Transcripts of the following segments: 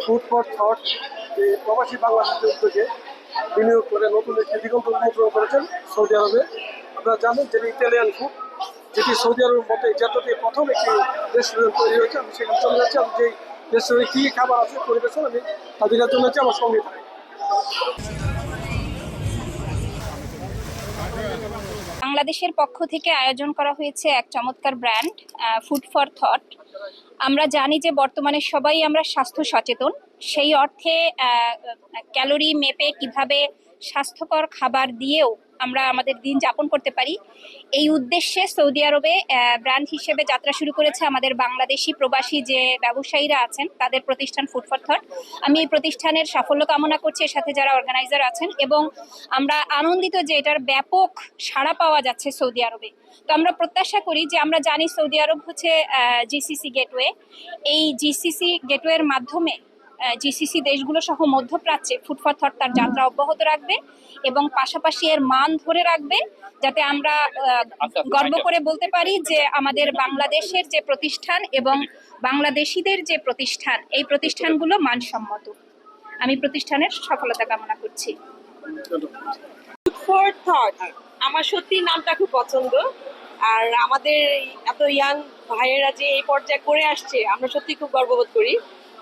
Food for thought যে প্রবাসী বাংলাদেশের উদ্যোগে বিনিয়োগ করে নতুন একটি দিগন্ত উন্মোচন করেছেন সৌদি আরবে। আপনারা জানেন যে ইটালিয়ান ফুড, যেটি সৌদি আরবের মধ্যে যাতে প্রথম একটি রেস্টুরেন্ট তৈরি হয়েছে। আমি সেখানে চলে যাচ্ছি, আমি যেই রেস্টুরেন্টে কী খাবার আছে পরিবেশন আমি তাদের কাছে চলে যাচ্ছি, আমার সঙ্গে থাকে। বাংলাদেশের পক্ষ থেকে আয়োজন করা হয়েছে এক চমৎকার ব্র্যান্ড ফুড ফর থট। আমরা জানি যে বর্তমানে সবাই আমরা স্বাস্থ্য সচেতন, সেই অর্থে ক্যালোরি মেপে কিভাবে স্বাস্থ্যকর খাবার দিয়েও আমরা আমাদের দিন যাপন করতে পারি, এই উদ্দেশ্যে সৌদি আরবে ব্র্যান্ড হিসেবে যাত্রা শুরু করেছে আমাদের বাংলাদেশি প্রবাসী যে ব্যবসায়ীরা আছেন তাদের প্রতিষ্ঠান ফুড ফর থট। আমি এই প্রতিষ্ঠানের সাফল্য কামনা করছি, এর সাথে যারা অর্গানাইজার আছেন, এবং আমরা আনন্দিত যে এটার ব্যাপক সাড়া পাওয়া যাচ্ছে সৌদি আরবে। তো আমরা প্রত্যাশা করি যে, আমরা জানি সৌদি আরব হচ্ছে জিসিসি গেটওয়ে, এই জিসিসি গেটওয়ের মাধ্যমে জিসিসি দেশগুলো সহ মধ্যপ্রাচ্যে ফুড ফর থট তার যাত্রা অব্যাহত রাখবে এবং পাশাপাশি এর মান ধরে রাখবে, যাতে আমরা গর্ব করে বলতে পারি যে আমাদের বাংলাদেশের যে প্রতিষ্ঠান এবং বাংলাদেশিদের যে প্রতিষ্ঠান, এই প্রতিষ্ঠানগুলো মানসম্মত। আমি প্রতিষ্ঠানের সফলতা কামনা করছি। ফুড ফর থট আমার সত্যি নামটা খুব পছন্দ। আর আমাদের এত ইয়াং ভাইয়েরা যে এই পর্যায়ে করে আসছে, আমরা সত্যি খুব গর্ববোধ করি।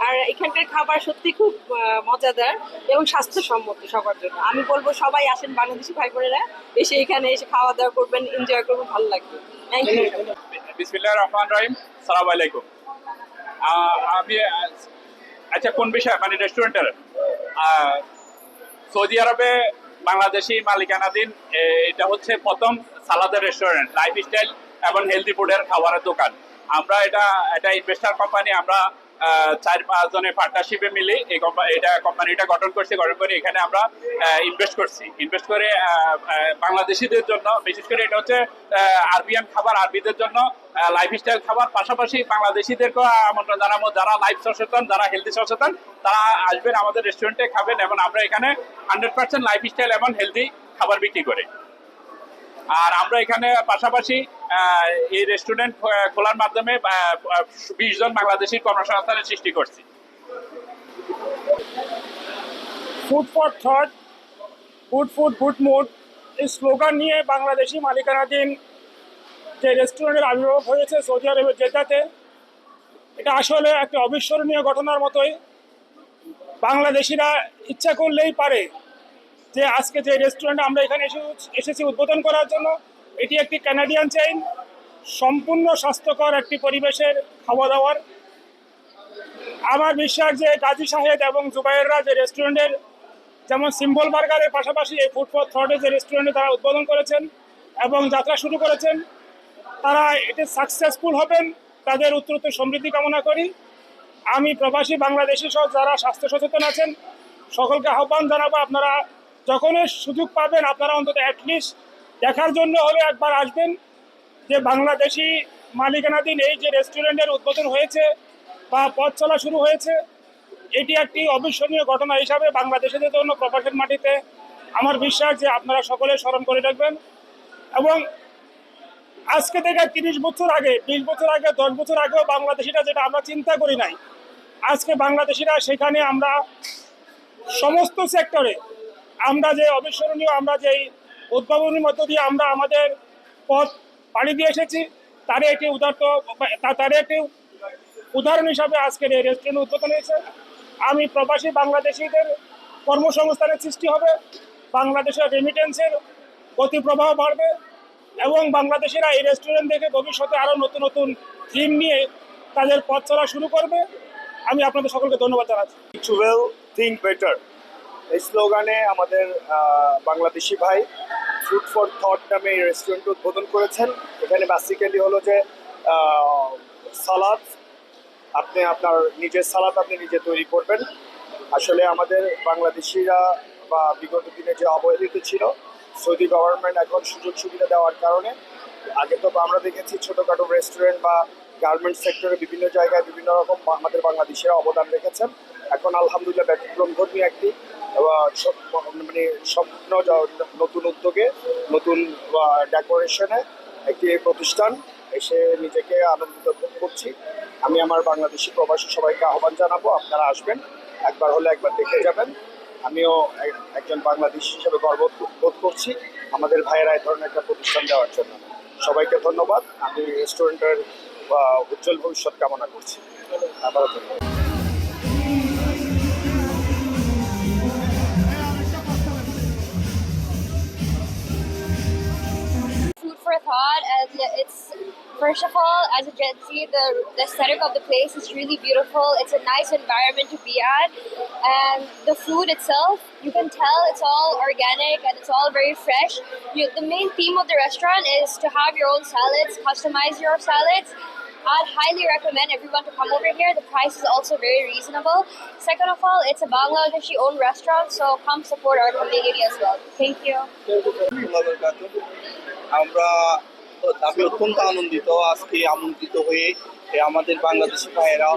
আর এখানকার খাবার সত্যি খুব মজাদার এবং স্বাস্থ্যসম্মত সবার জন্য। আমি বলবো সবাই আসেন, বাংলাদেশি ভাই বোনেরা এসে এখানে এসে খাওয়া দাওয়া করবেন, এনজয় করবেন, ভালো লাগবে। Thank you. বিসমিল্লাহির রহমানির রহিম। আসসালামু আলাইকুম। আমি আচ্ছা, কোন বিষয় মানে রেস্টুরেন্টের সৌদি আরবে বাংলাদেশি মালিকানাধীন এটা হচ্ছে প্রথম সালাদের রেস্টুরেন্ট, লাইফস্টাইল এবং হেলদি ফুডের খাবারের দোকান। আমরা এটা ইনভেস্টার কোম্পানি, আমরা 4-5 জনের পার্টনারশিপে মিলে এটা কোম্পানিটা গঠন করে এখানে আমরা ইনভেস্ট করে বাংলাদেশিদের জন্য, বিশেষ করে এটা হচ্ছে আরবিয়ান খাবার, আরবিদের জন্য লাইফস্টাইল খাবার। পাশাপাশি বাংলাদেশিদেরকেও আমন্ত্রণ জানাবো, যারা লাইফ সচেতন, যারা হেলদি সচেতন, তারা আসবেন আমাদের রেস্টুরেন্টে খাবেন। এবং আমরা এখানে 100% লাইফস্টাইল এবং হেলদি খাবার বিক্রি করি। আর আমরা এখানে পাশাপাশি এই রেস্টুরেন্ট খোলার মাধ্যমে 20 জন বাংলাদেশি কর্মসংস্থানের সৃষ্টি করছি। Food for thought, good mood এই স্লোগান নিয়ে বাংলাদেশি মালিকানাধীন যে রেস্টুরেন্টের আবির্ভাব হয়েছে সৌদি আরবের জেদ্দাতে, এটা আসলে একটা অবিস্মরণীয় ঘটনার মতোই। বাংলাদেশিরা ইচ্ছা করলেই পারে যে আজকে যে রেস্টুরেন্ট আমরা এখানে এসেছি উদ্বোধন করার জন্য, এটি একটি কানাডিয়ান চেইন, সম্পূর্ণ স্বাস্থ্যকর একটি পরিবেশের খাওয়া দাওয়ার। আমার বিশ্বাস যে গাজী সাহেদ এবং জুবাইররা যে রেস্টুরেন্টের যেমন সিম্বল বার্গারের পাশাপাশি এই ফুড ফর থটে যে রেস্টুরেন্টে তারা উদ্বোধন করেছেন এবং যাত্রা শুরু করেছেন, তারা এটি সাকসেসফুল হবেন, তাদের উত্তরোত্তর সমৃদ্ধি কামনা করি। আমি প্রবাসী বাংলাদেশি সহ যারা স্বাস্থ্য সচেতন আছেন সকলকে আহ্বান জানাবো, আপনারা যখনই সুযোগ পাবেন আপনারা অন্তত অ্যাটলিস্ট দেখার জন্য হলে একবার আসবেন যে বাংলাদেশি মালিকানাধীন এই যে রেস্টুরেন্টের উদ্বোধন হয়েছে বা পথ চলা শুরু হয়েছে, এটি একটি অবিস্মরণীয় ঘটনা হিসাবে বাংলাদেশের জন্য প্রবাসের মাটিতে আমার বিশ্বাস যে আপনারা সকলে স্মরণ করে রাখবেন। এবং আজকে থেকে 30 বছর আগে, 20 বছর আগে, 10 বছর আগেও বাংলাদেশিরা যেটা আমরা চিন্তা করি নাই, আজকে বাংলাদেশিরা সেখানে আমরা সমস্ত সেক্টরে আমরা যে অবিস্মরণীয়, আমরা যেই উদ্ভাবনের মধ্য দিয়ে আমরা আমাদের পথ পাড়ি দিয়ে এসেছি, তারই একটি উদাহরণ হিসাবে আজকের এই রেস্টুরেন্ট উদ্বোধন হয়েছে। আমি প্রবাসী বাংলাদেশিদের কর্মসংস্থানের সৃষ্টি হবে, বাংলাদেশের রেমিটেন্সের গতি প্রবাহ বাড়বে এবং বাংলাদেশিরা এই রেস্টুরেন্ট দেখে ভবিষ্যতে আরও নতুন নতুন থিম নিয়ে তাদের পথ চলা শুরু করবে। আমি আপনাদের সকলকে ধন্যবাদ জানাচ্ছি। থিঙ্ক বেটার এই স্লোগানে আমাদের বাংলাদেশি ভাই ফুড ফর থট নামে এই রেস্টুরেন্ট উদ্বোধন করেছেন। এখানে বেসিক্যালি হলো যে সালাদ, আপনি আপনার নিজের সালাদ আপনি নিজে তৈরি করবেন। আসলে আমাদের বাংলাদেশিরা বা বিগত দিনে যে অবহেলিত ছিল, সৌদি গভর্নমেন্ট এখন সুযোগ সুবিধা দেওয়ার কারণে, আগে তো আমরা দেখেছি ছোটোখাটো রেস্টুরেন্ট বা গার্মেন্টস সেক্টরে বিভিন্ন জায়গায় বিভিন্ন রকম আমাদের বাংলাদেশিরা অবদান রেখেছেন। এখন আলহামদুলিল্লাহ ব্যতিক্রমধর্মী একটি মানে স্বপ্ন, নতুন উদ্যোগে, নতুন ডেকোরেশনে একটি প্রতিষ্ঠান এসে নিজেকে আনন্দিত করছি। আমি আমার বাংলাদেশি প্রবাসী সবাইকে আহ্বান জানাবো, আপনারা আসবেন, একবার হলে একবার দেখে যাবেন। আমিও একজন বাংলাদেশি হিসেবে গর্ব বোধ করছি আমাদের ভাইয়েরা এই ধরনের একটা প্রতিষ্ঠান দেওয়ার জন্য। সবাইকে ধন্যবাদ। আমি রেস্টুরেন্টের উজ্জ্বল ভবিষ্যৎ কামনা করছি। আবারও ধন্যবাদ। Food for thought, and it's first of all, as a Gen Z, the aesthetic of the place is really beautiful. It's a nice environment to be at, and the food itself, you can tell it's all organic and it's all very fresh. The main theme of the restaurant is to have your own salads, customize your salads. I'd highly recommend everyone to come over here. The price is also very reasonable. Second of all, it's a Bangladeshi owned restaurant, so come support our community as well. Thank you. আমরা আমি অত্যন্ত আনন্দিত আজকে আমন্ত্রিত হয়ে আমাদের বাংলাদেশি ভাইয়েরা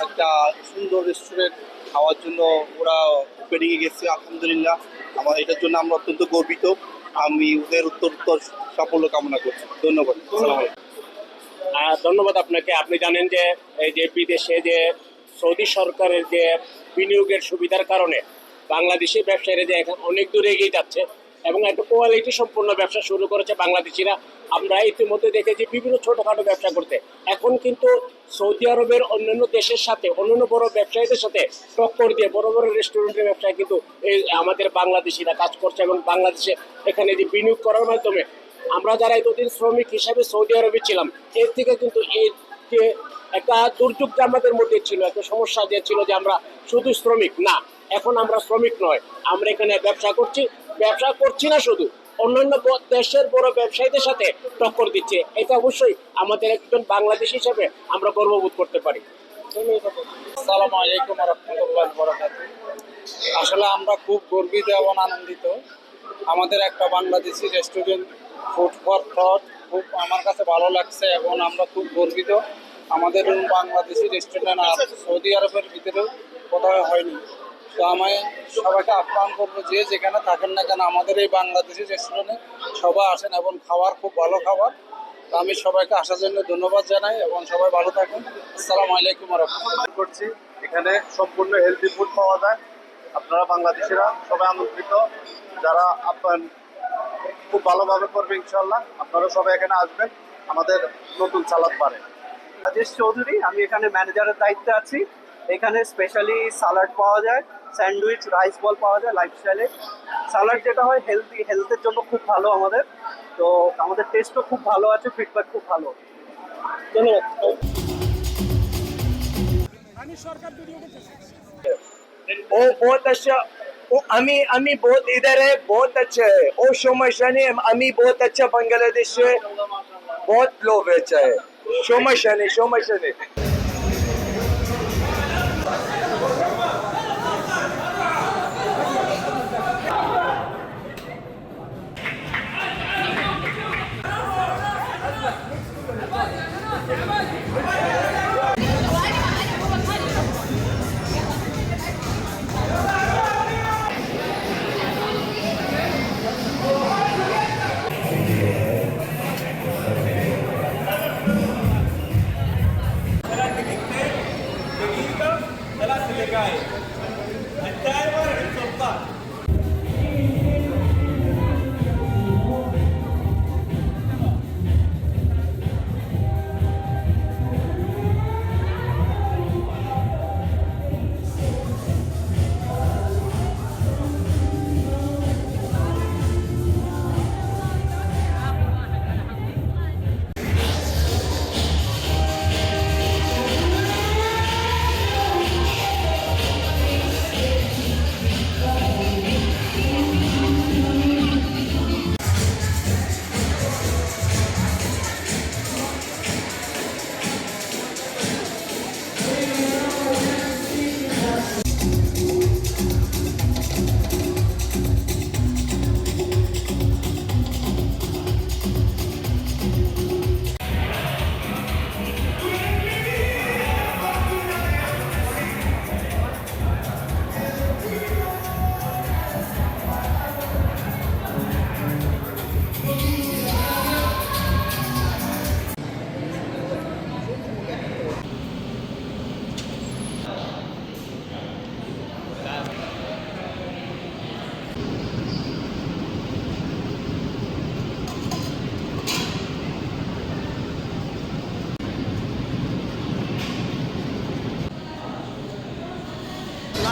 একটা সুন্দর রেস্টুরেন্ট খাওয়ার জন্য ওরা ওপেনিংয়ে গেছে। আলহামদুলিল্লাহ, আমার এটার জন্য আমরা অত্যন্ত গর্বিত। আমি ওদের উত্তর সাফল্য কামনা করছি। ধন্যবাদ। আসসালামু আলাইকুম। ধন্যবাদ আপনাকে। আপনি জানেন যে এই যে বিদেশে যে সৌদি সরকারের যে বিনিয়োগের সুবিধার কারণে বাংলাদেশি ব্যবসায়ীরা যে এখন অনেক দূরে এগিয়ে যাচ্ছে এবং একটা কোয়ালিটি সম্পূর্ণ ব্যবসা শুরু করেছে বাংলাদেশিরা। আমরা ইতিমধ্যে দেখেছি বিভিন্ন ছোটোখাটো ব্যবসা করতে। এখন কিন্তু সৌদি আরবের অন্যান্য দেশের সাথে অন্যান্য বড় ব্যবসায়ীদের সাথে টক্কর দিয়ে বড় বড় রেস্টুরেন্টের ব্যবসায় কিন্তু এই আমাদের বাংলাদেশিরা কাজ করছে এবং বাংলাদেশে এখানে যে বিনিয়োগ করার মাধ্যমে আমরা যারা এতদিন শ্রমিক হিসাবে সৌদি আরবে ছিলাম, এর থেকে কিন্তু এই যে একটা দুর্যোগ যে আমাদের মধ্যে ছিল, একটা সমস্যা যে ছিল যে আমরা শুধু শ্রমিক না, এখন আমরা শ্রমিক নয়, আমরা এখানে ব্যবসা করছি না শুধু অন্যান্য দেশের বড় ব্যবসায়ীদের সাথে টক্কর দিচ্ছে। এটা অবশ্যই আমাদের একজন বাংলাদেশি হিসাবে আমরা গর্ববোধ করতে পারি। আসসালামু আলাইকুম ওয়া রাহমাতুল্লাহি ওয়া বারাকাতুহু। আসলে আমরা খুব গর্বিত এবং আনন্দিত। আমাদের একটা Bangladeshi restaurant food for thought খুব আমার কাছে ভালো লাগছে এবং আমরা খুব গর্বিত। আমাদের বাংলাদেশি রেস্টুরেন্ট আর সৌদি আরবের ভিতরেও কোথাও হয়নি। তো আমি সবাইকে আহ্বান করবো যে যেখানে থাকেন না কেন আমাদের এই বাংলাদেশি রেস্টুরেন্টে সবাই আসেন এবং খাবার খুব ভালো খাবার। তো আমি সবাইকে আসার জন্য ধন্যবাদ জানাই এবং সবাই ভালো থাকুন। আসসালামু আলাইকুম ওয়া রাহমাতুল্লাহি করছি এখানে সম্পূর্ণ হেলদি ফুড পাওয়া যায়। আপনারা বাংলাদেশিরা সবাই আমন্ত্রিত, যারা আপনার খুব ভালোভাবে করবে ইনশাল্লাহ। আপনারা সবাই এখানে আসবেন, আমাদের নতুন সালাদ পারে। রাজেশ চৌধুরী, আমি এখানে ম্যানেজারের দায়িত্বে আছি। এখানে স্পেশালি সালাড পাওয়া যায়, স্যান্ডউইচ, রাইস বল পাওয়া যায় লাইফস্টাইলে। সালাড যেটা হয় হেলথের জন্য খুব ভালো আমাদের, তো আমাদের টেস্টও খুব ভালো আছে, ফিডব্যাক খুব ভালো। ধন্যবাদ। আমি সরকার ভিডিও করতেছি। वो बहुत अच्छा, वो अमी बहुत इधर है, बहुत अच्छा है। वो शोमशानी अमी बहुत अच्छा बांग्लादेश से बहुत लोग अच्छा है। शोमशानी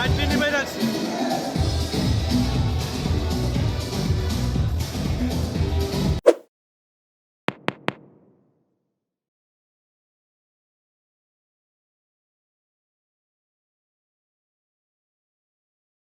লাইট বিনিময় রাখছি